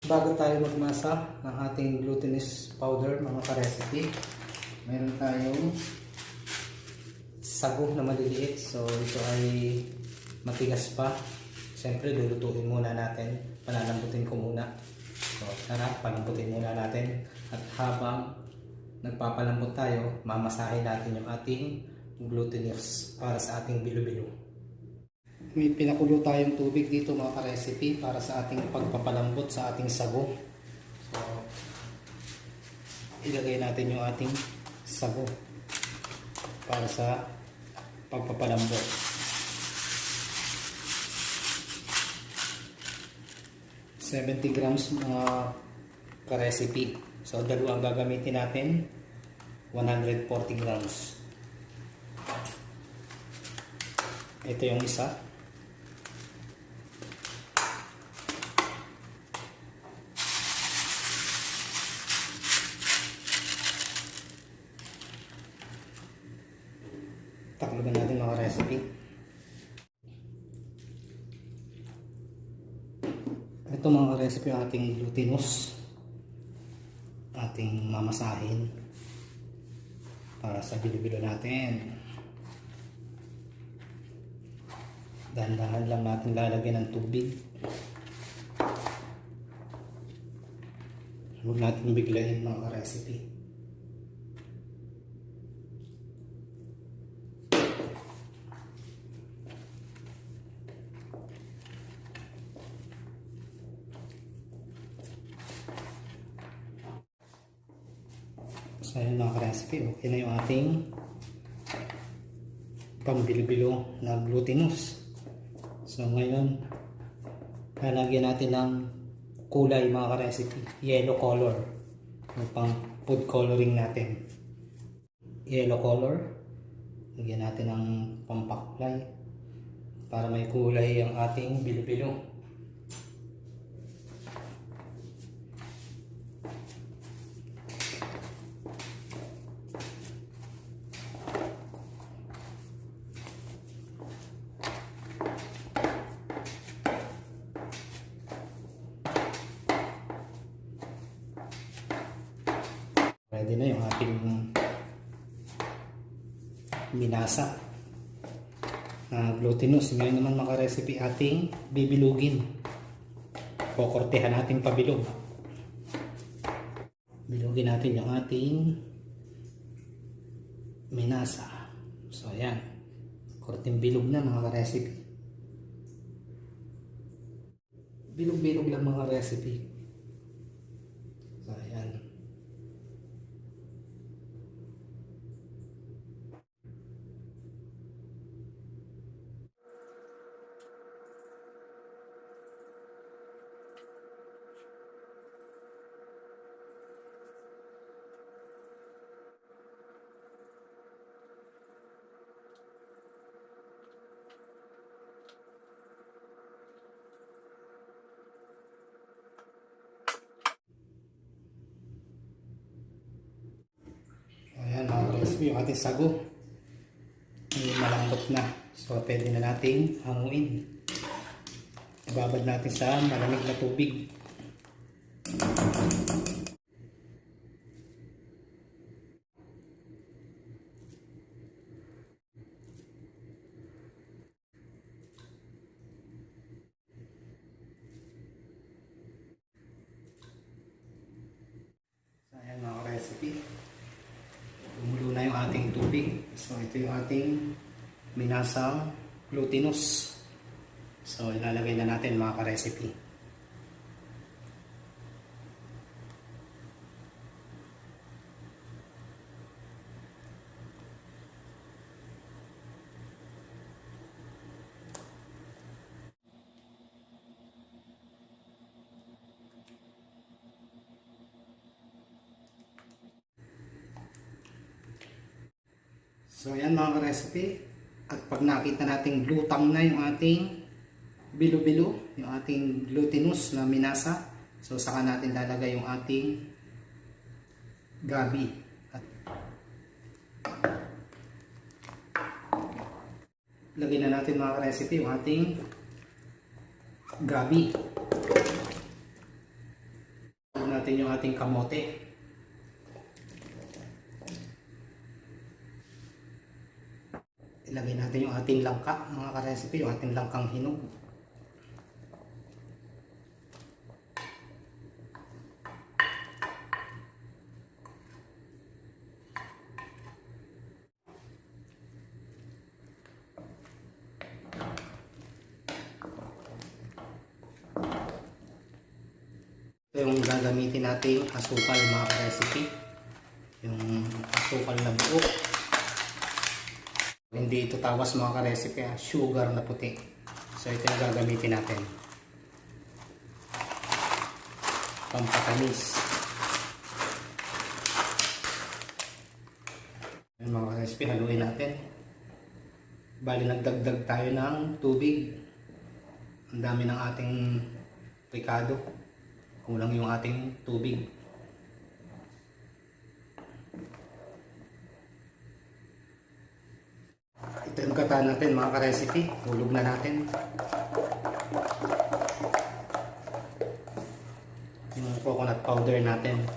Bago tayo magmasa ng ating glutinous powder, mga ka-recipe, meron tayong sago na maliliit. So ito ay matigas pa. Siyempre lulutuin muna natin, palalambutin ko muna. So tara, palambutin muna natin. At habang nagpapalambot tayo, mamasahin natin yung ating glutinous para sa ating bilo-bilo. May pinakulo tayong tubig dito, mga ka-recipe, para sa ating pagpapalambot sa ating sago. So ilagay natin yung ating sago para sa pagpapalambot. $70 grams, mga ka-recipe. So dalawa ang gagamitin natin, 140 grams. Ito yung isa. Takloban natin, mga recipe. Ito, mga recipe, yung ating glutinous, ating mamasahin para sa bilo-bilo natin. Dahan-dahan lang natin lalagyan ng tubig. Huwag natin biglayin, mga recipe. So yun, mga ka-recipe, okay na yung ating pambilo-bilo na glutinous. So ngayon, lalagyan natin ng kulay, mga ka-recipe, yellow color, yung pang food coloring natin. Yellow color, lagyan natin ng pampakulay para may kulay ang ating bilo-bilo. Ready na yung ating minasa na glutinous. Ngayon naman, mga recipe, ating bibilugin. Kukortehan natin pabilog. Bilugin natin yung ating minasa. So ayan, korteng bilog na, mga recipe. Bilog-bilog lang, mga recipe. So ayan. Yung ating sago ay malambot na, so pwede na nating hanguin. Ibabad natin sa malamig na tubig. So ayan, mga recipe, kumulo na yung ating tubig. So ito yung ating minasang glutinous. So ilalagay na natin, mga ka-recipe. So ayan, mga ka-recipe, at pag nakita nating glutang na yung ating bilo-bilo, yung ating glutinous na minasa, so saka natin lalagay yung ating gabi. At lagyan na natin, mga ka-recipe, yung ating gabi. natin yung ating kamote. Ilagay natin yung ating langka, mga ka-recipe, yung ating langkang hinog. Ito yung gagamitin nating asukal, mga ka-recipe. Yung asukal na buo. Hindi ito tawas, mga ka-recipe, sugar na puti. So ito yung gagamitin natin. Pampatamis. Yung mga ka-recipe, haluin natin. Bali nagdagdag tayo ng tubig. Ang dami ng ating ricado. Kulang yung ating tubig. Ito yung gata natin, mga ka-recipe. Hulog na natin. Yung coconut powder natin.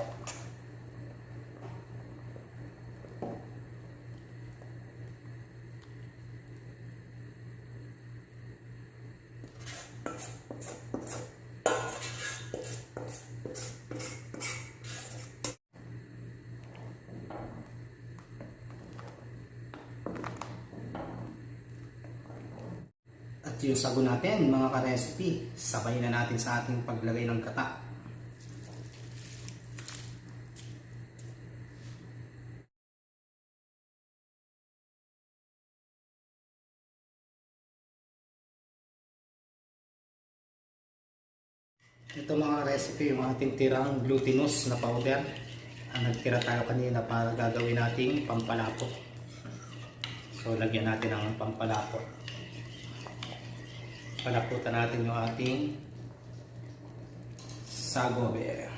At yung sago natin, mga ka-recipe, sabay na natin sa ating paglagay ng gata. Ito, mga recipe, yung ating tirang glutinous na powder. Ang nagtira tayo kanina para gagawin nating pampalapot. So lagyan natin ang pampalapot. Palaputan natin yung ating sagobe.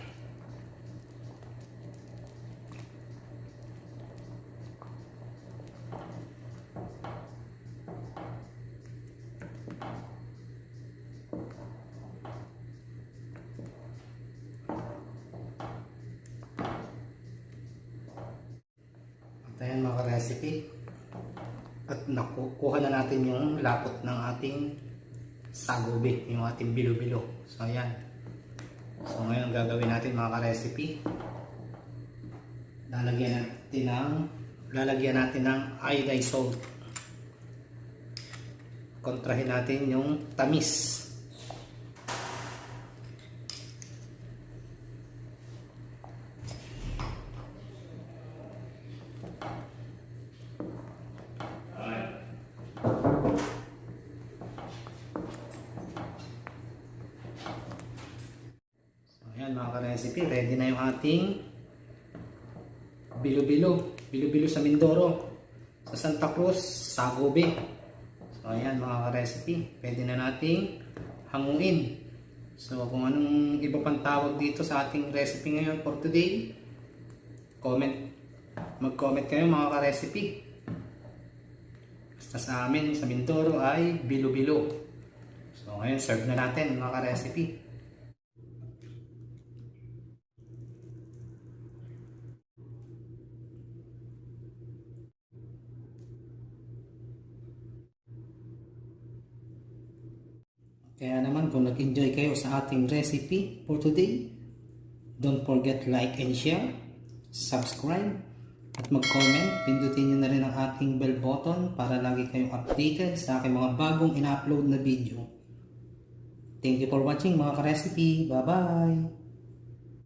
Ayan, mga recipe. At nakukuha na natin yung lapot ng ating sagobe, yung ating bilo-bilo. So ayan. So ngayon ang gagawin natin, mga ka-recipe, lalagyan natin ng iodized salt. Kontrahin natin yung tamis. Ayan, mga ka-recipe, ready na yung ating bilo-bilo sa Mindoro, sa Santa Cruz, sagobe. So ayan, mga ka-recipe, pwede na nating hanguin. So kung anong iba pang tawag dito sa ating recipe ngayon for today, mag-comment kayo, mga ka-recipe. Basta sa amin sa Mindoro ay bilo-bilo. So ngayon, serve na natin, mga ka-recipe. Kaya naman, kung nag-enjoy kayo sa ating recipe for today, don't forget like and share, subscribe, at mag-comment. Pindutin nyo na rin ang ating bell button para lagi kayong updated sa aking mga bagong ina-upload na video. Thank you for watching, mga ka-recipe. Bye-bye!